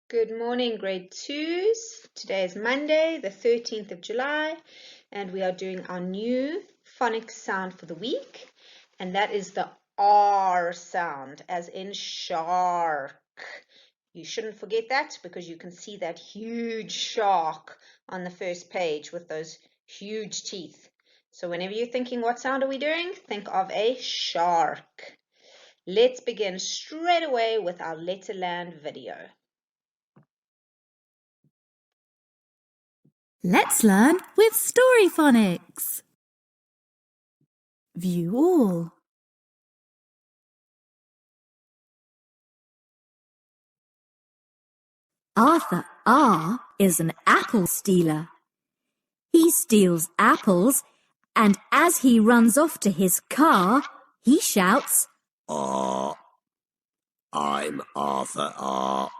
Good morning, grade 2s. Today is Monday, the 13th of July, and we are doing our new phonics sound for the week, and that is the R sound, as in shark. You shouldn't forget that because you can see that huge shark on the first page with those huge teeth. So whenever you're thinking, what sound are we doing? Think of a shark. Let's begin straight away with our Letterland video. Let's learn with Story Phonics. View all. Arthur R is an apple stealer. He steals apples, and as he runs off to his car, he shouts, I'm Arthur R.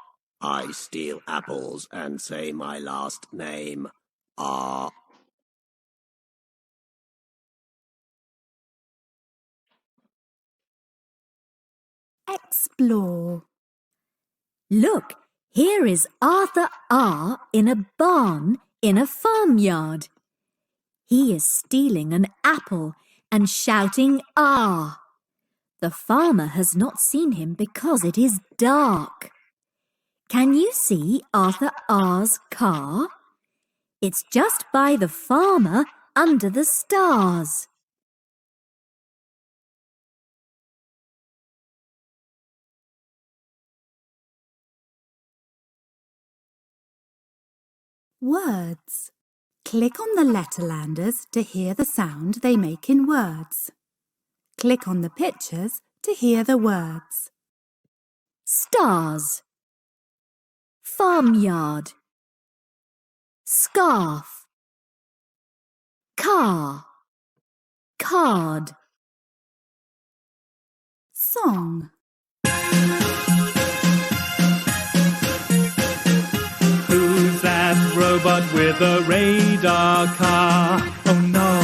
I steal apples and say my last name, R. Explore. Look, here is Arthur R in a barn in a farmyard. He is stealing an apple and shouting R. The farmer has not seen him because it is dark. Can you see Arthur R's car? It's just by the farmer under the stars. Words. Click on the Letterlanders to hear the sound they make in words. Click on the pictures to hear the words. Stars. Farmyard. Scarf. Car. Card. Song. Who's that robot with a radar car? Oh no,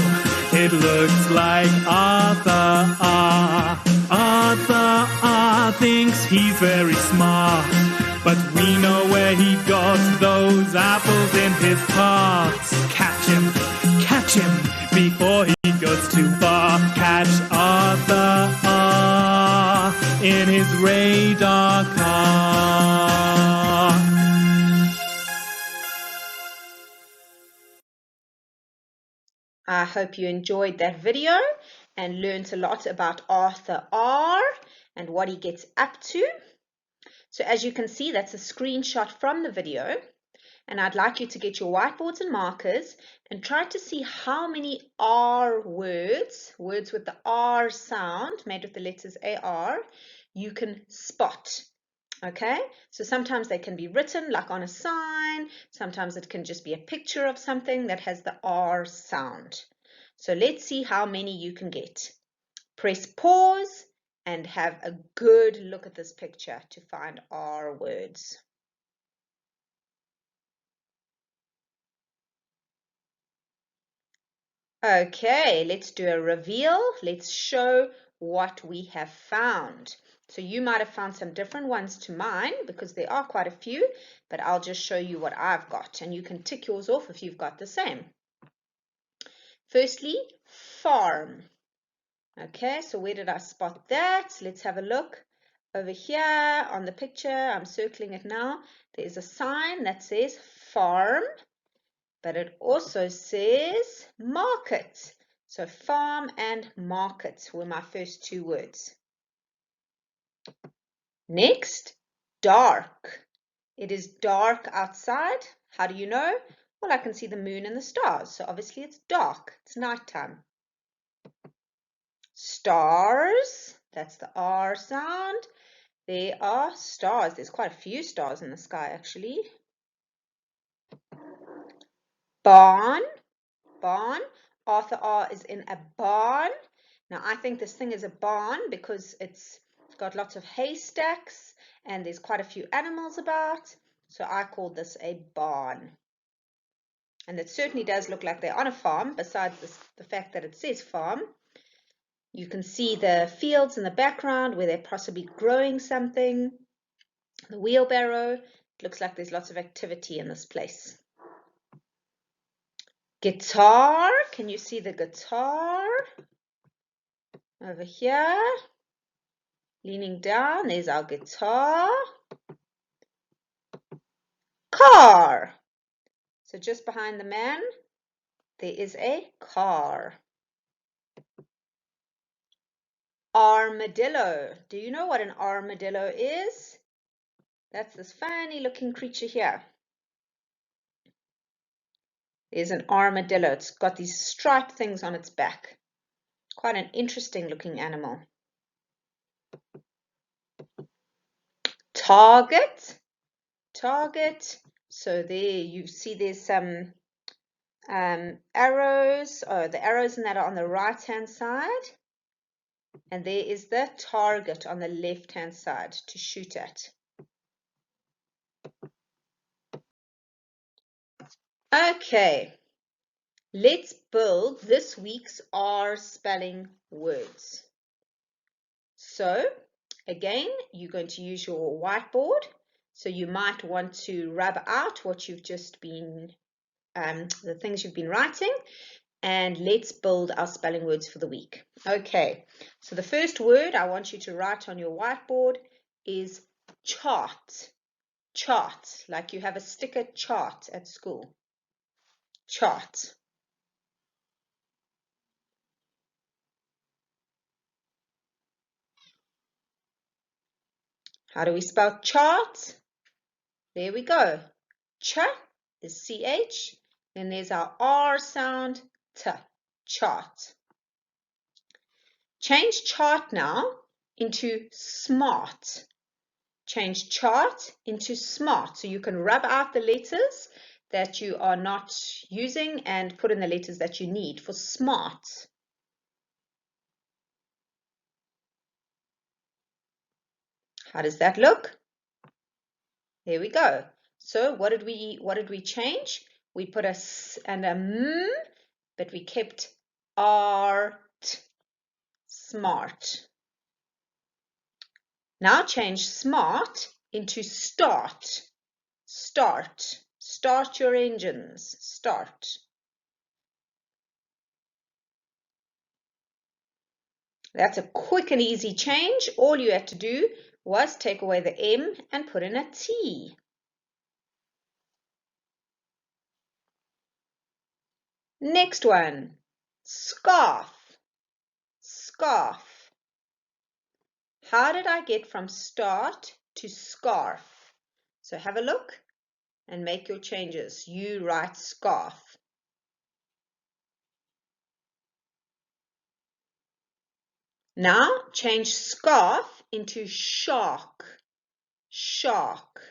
it looks like Arthur R. Arthur R thinks he's very smart, but we know where he got those apples in his parts. Catch him before he goes too far. Catch Arthur R in his radar car. I hope you enjoyed that video and learned a lot about Arthur R and what he gets up to. So as you can see, that's a screenshot from the video. And I'd like you to get your whiteboards and markers and try to see how many R words with the R sound, made with the letters AR, you can spot. Okay, so sometimes they can be written like on a sign, sometimes it can just be a picture of something that has the R sound. So let's see how many you can get. Press pause and have a good look at this picture to find R words. Okay, let's do a reveal. Let's show what we have found. So you might have found some different ones to mine because there are quite a few, but I'll just show you what I've got and you can tick yours off if you've got the same. Firstly, farm. Okay, so where did I spot that? Let's have a look. Over here on the picture, I'm circling it now. There's a sign that says farm, but it also says market. So farm and market were my first two words. Next, dark. It is dark outside. How do you know? Well, I can see the moon and the stars, so obviously it's dark. It's nighttime. Stars, that's the R sound. There are stars. There's quite a few stars in the sky, actually. Barn, barn. Arthur R is in a barn. Now, I think this thing is a barn because it's got lots of haystacks and there's quite a few animals about. So I called this a barn. And it certainly does look like they're on a farm, besides the fact that it says farm. You can see the fields in the background where they're possibly growing something. The wheelbarrow, It looks like there's lots of activity in this place. Guitar. Can you see the guitar? Over here. Leaning down, there's our guitar. Car. So just behind the man, there is a car. Armadillo. Do you know what an armadillo is? That's this funny looking creature here. There's an armadillo. It's got these striped things on its back. Quite an interesting looking animal. Target. Target. So there you see there's some arrows. Oh, the arrows in that are on the right hand side. And there is the target on the left hand side to shoot at. Okay, let's build this week's R spelling words. So again, you're going to use your whiteboard. So you might want to rub out what you've just been, the things you've been writing, and let's build our spelling words for the week. Okay, so the first word I want you to write on your whiteboard is chart. Chart, like you have a sticker chart at school. Chart. How do we spell chart? There we go. Ch is CH. Then there's our R sound, T. Chart. Change chart now into smart. Change chart into smart. So you can rub out the letters that you are not using and put in the letters that you need for smart. How does that look? There we go. So what did we change? We put a S and a M, but we kept art, smart. Now change smart into start. Start. Start your engines. Start. That's a quick and easy change. All you had to do was take away the M and put in a T. Next one, scarf. Scarf. How did I get from start to scarf? So have a look and make your changes. You write scarf. Now change scarf into shark. Shark.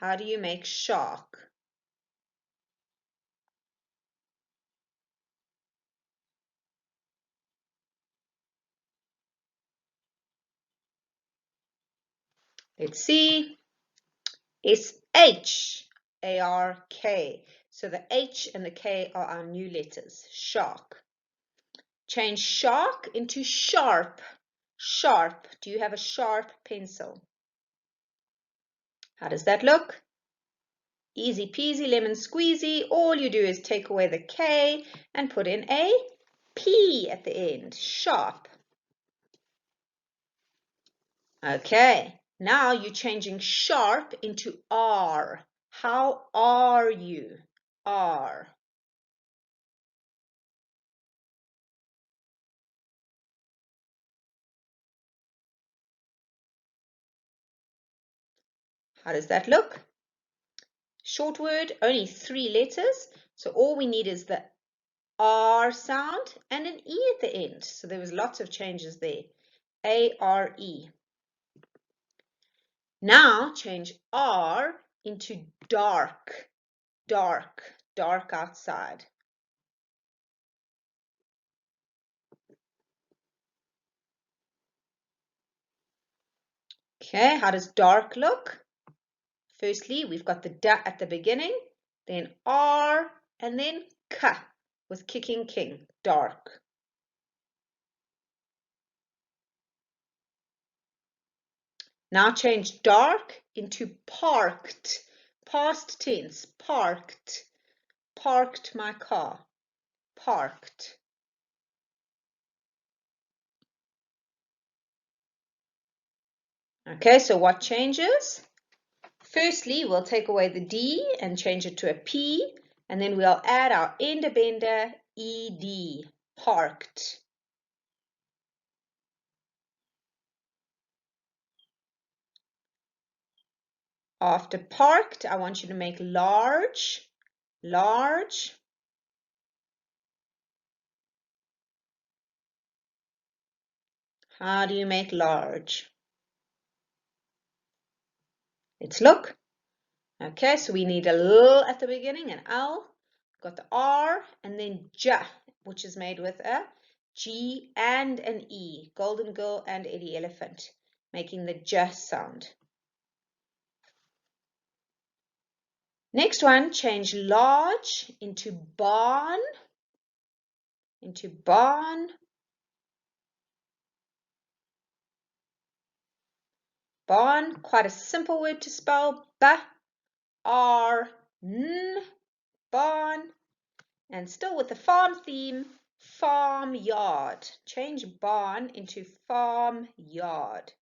How do you make shark? Let's see. S-H-A-R-K. So the H and the K are our new letters. Shark. Change shark into sharp. Sharp. Do you have a sharp pencil? How does that look? Easy peasy lemon squeezy. All you do is take away the K and put in a P at the end. Sharp. Okay, now you're changing sharp into R. How are you? R. How does that look? Short word, only 3 letters. So all we need is the R sound and an E at the end. So there was lots of changes there. A-R-E. Now change R into dark. Dark. Dark outside. Okay, how does dark look? Firstly, we've got the da at the beginning, then R, and then K with kicking king, dark. Now change dark into parked. Past tense, parked. Parked my car. Parked. Okay, so what changes? Firstly, we'll take away the D and change it to a P, and then we'll add our ender bender ED, parked. After parked, I want you to make large, large. How do you make large? Let's look. Okay, so we need a L at the beginning, an L. Got the R, and then J, which is made with a G and an E. Golden Girl and Eddie Elephant, making the J sound. Next one, change large into barn. Into barn. Barn, quite a simple word to spell. B-R-N, barn. And still with the farm theme, farmyard. Change barn into farmyard.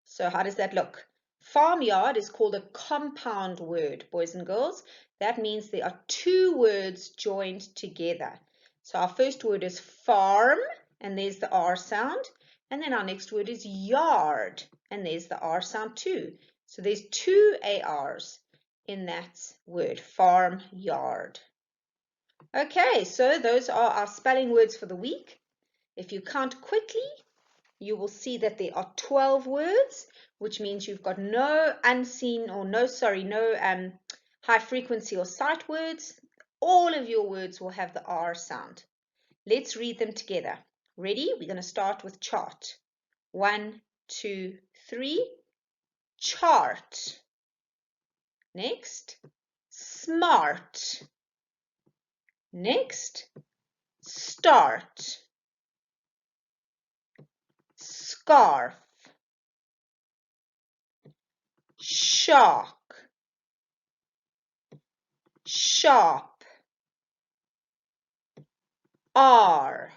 So how does that look? Farmyard is called a compound word, boys and girls. That means there are two words joined together. So our first word is farm, and there's the R sound. And then our next word is yard, and there's the R sound too. So there's two ARs in that word, farmyard. Okay, so those are our spelling words for the week. If you count quickly, you will see that there are 12 words, which means you've got no unseen or no high frequency or sight words. All of your words will have the R sound. Let's read them together. Ready? We're going to start with chart. 1, 2, 3. Chart. Next, smart. Next, start. Scarf. Shark. Sharp. R.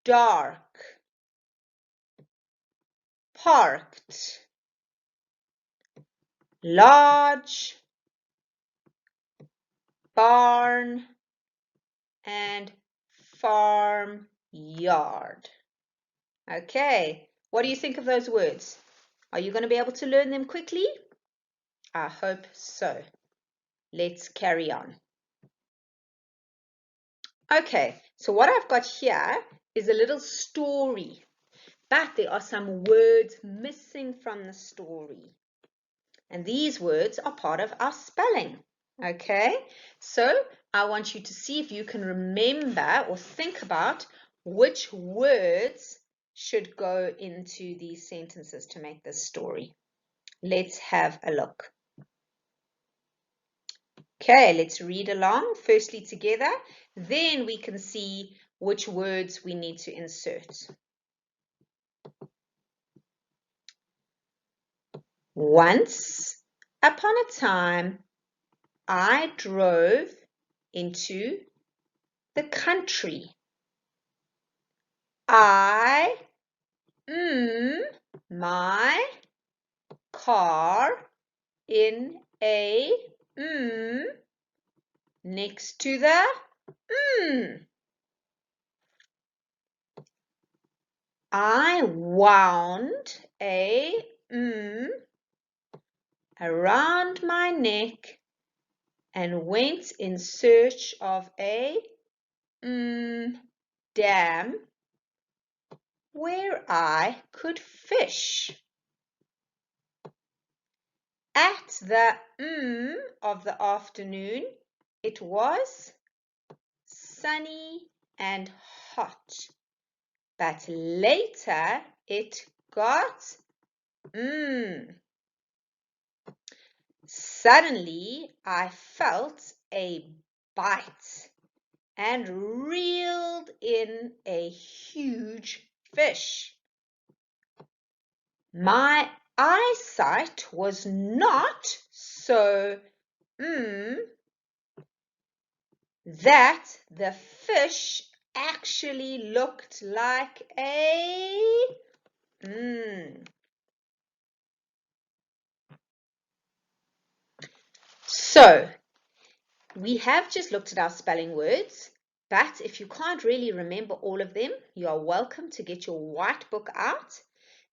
Dark. Parked. Large. Barn. And farmyard. Okay, what do you think of those words? Are you going to be able to learn them quickly? I hope so. Let's carry on. Okay, so what I've got here is a little story, but there are some words missing from the story. And these words are part of our spelling. Okay, so I want you to see if you can remember or think about which words should go into these sentences to make this story. Let's have a look. Okay, let's read along firstly together, then we can see which words we need to insert. Once upon a time, I drove into the country. I my car in a next to the I wound a around my neck and went in search of a dam where I could fish. At the of the afternoon, it was sunny and hot, but later it got Suddenly I felt a bite and reeled in a huge fish. My eyesight was not so that the fish actually looked like a So we have just looked at our spelling words, but if you can't really remember all of them, you are welcome to get your white book out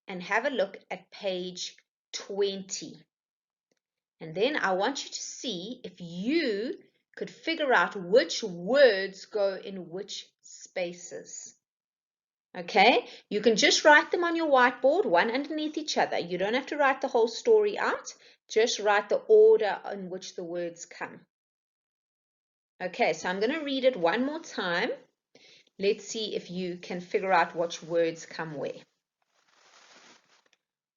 and have a look at page 20. And then I want you to see if you could figure out which words go in which spaces. Okay, you can just write them on your whiteboard, one underneath each other. You don't have to write the whole story out. Just write the order in which the words come. Okay, so I'm going to read it one more time. Let's see if you can figure out which words come where.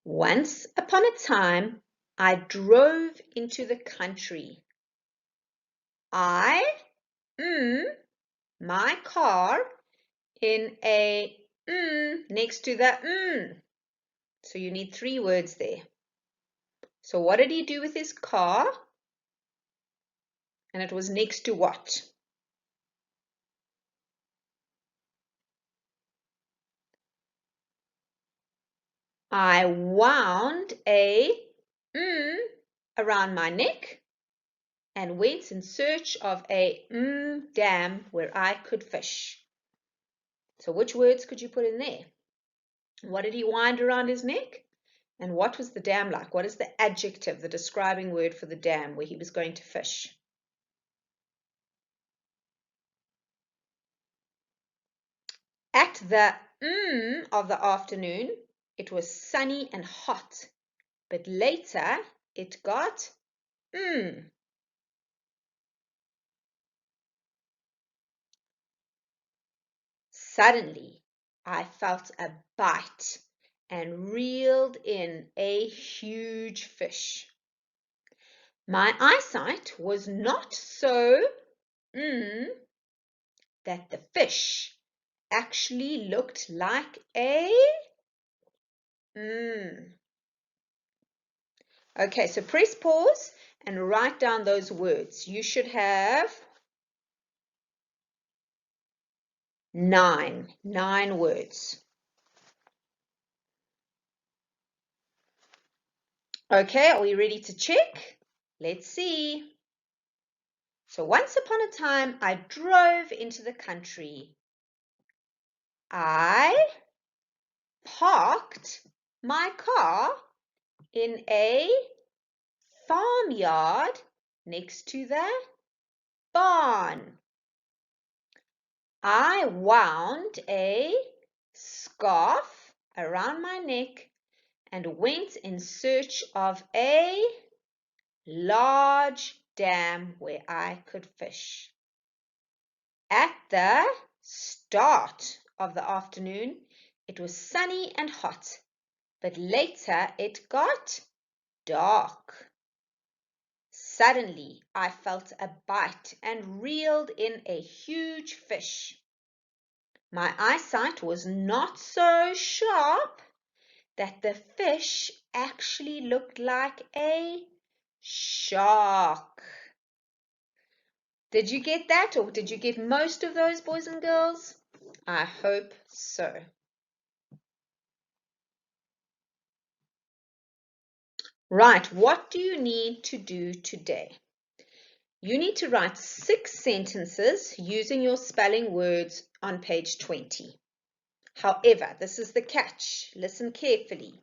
Once upon a time, I drove into the country. I, my car, in a next to the So you need 3 words there. So what did he do with his car? And it was next to what? I wound a around my neck and went in search of a dam where I could fish. So which words could you put in there? What did he wind around his neck? And what was the dam like? What is the adjective, the describing word for the dam where he was going to fish? At the of the afternoon, it was sunny and hot, but later it got Suddenly, I felt a bite and reeled in a huge fish. My eyesight was not so that the fish actually looked like a Okay, so press pause and write down those words. You should have 9 words. Okay, are we ready to check? Let's see. So once upon a time, I drove into the country. I parked my car in a farmyard next to the barn. I wound a scarf around my neck and went in search of a large dam where I could fish. At the start of the afternoon, it was sunny and hot, but later it got dark. Suddenly, I felt a bite and reeled in a huge fish. My eyesight was not so sharp that the fish actually looked like a shark. Did you get that, or did you get most of those, boys and girls? I hope so. Right, what do you need to do today? You need to write 6 sentences using your spelling words on page 20. However, this is the catch. Listen carefully.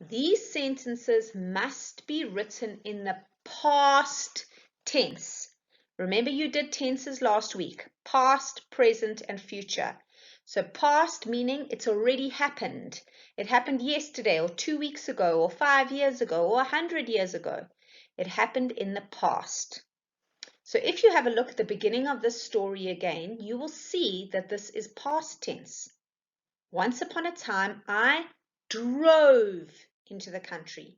These sentences must be written in the past tense. Remember, you did tenses last week, past, present, and future. So past meaning it's already happened. It happened yesterday or 2 weeks ago or 5 years ago or 100 years ago. It happened in the past. So if you have a look at the beginning of this story again, you will see that this is past tense. Once upon a time, I drove into the country.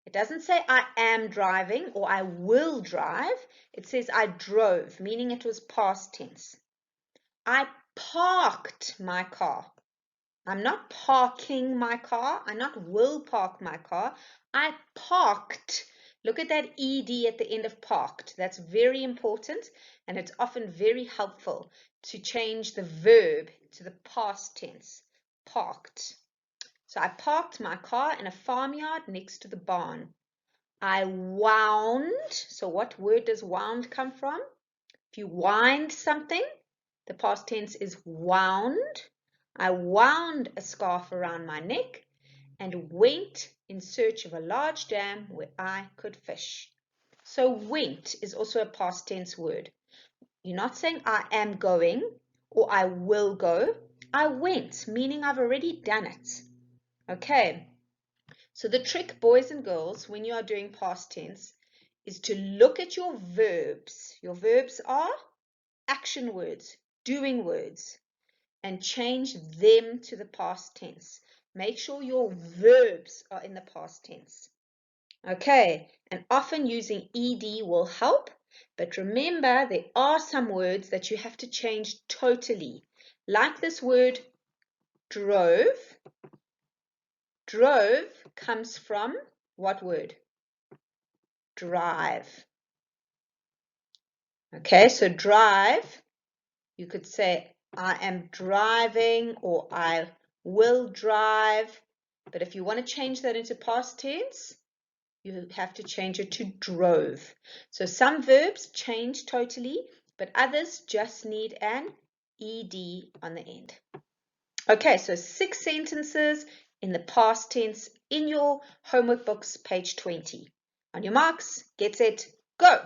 It doesn't say I am driving or I will drive. It says I drove, meaning it was past tense. I parked my car. I'm not parking my car. I not will park my car. I parked. Look at that ed at the end of parked. That's very important, and it's often very helpful to change the verb to the past tense. Parked. So I parked my car in a farmyard next to the barn. I wound. So what word does wound come from? If you wind something, the past tense is wound. I wound a scarf around my neck and went in search of a large dam where I could fish. So went is also a past tense word. You're not saying I am going or I will go. I went, meaning I've already done it. Okay, so the trick, boys and girls, when you are doing past tense, is to look at your verbs. Your verbs are action words, doing words, and change them to the past tense. Make sure your verbs are in the past tense. Okay, and often using ed will help, but remember there are some words that you have to change totally. Like this word drove. Drove comes from what word? Drive. Okay, so drive, you could say I am driving or I will drive. But if you want to change that into past tense, you have to change it to drove. So some verbs change totally, but others just need an ed on the end. Okay, so 6 sentences in the past tense in your homework books, page 20. On your marks, get set, go!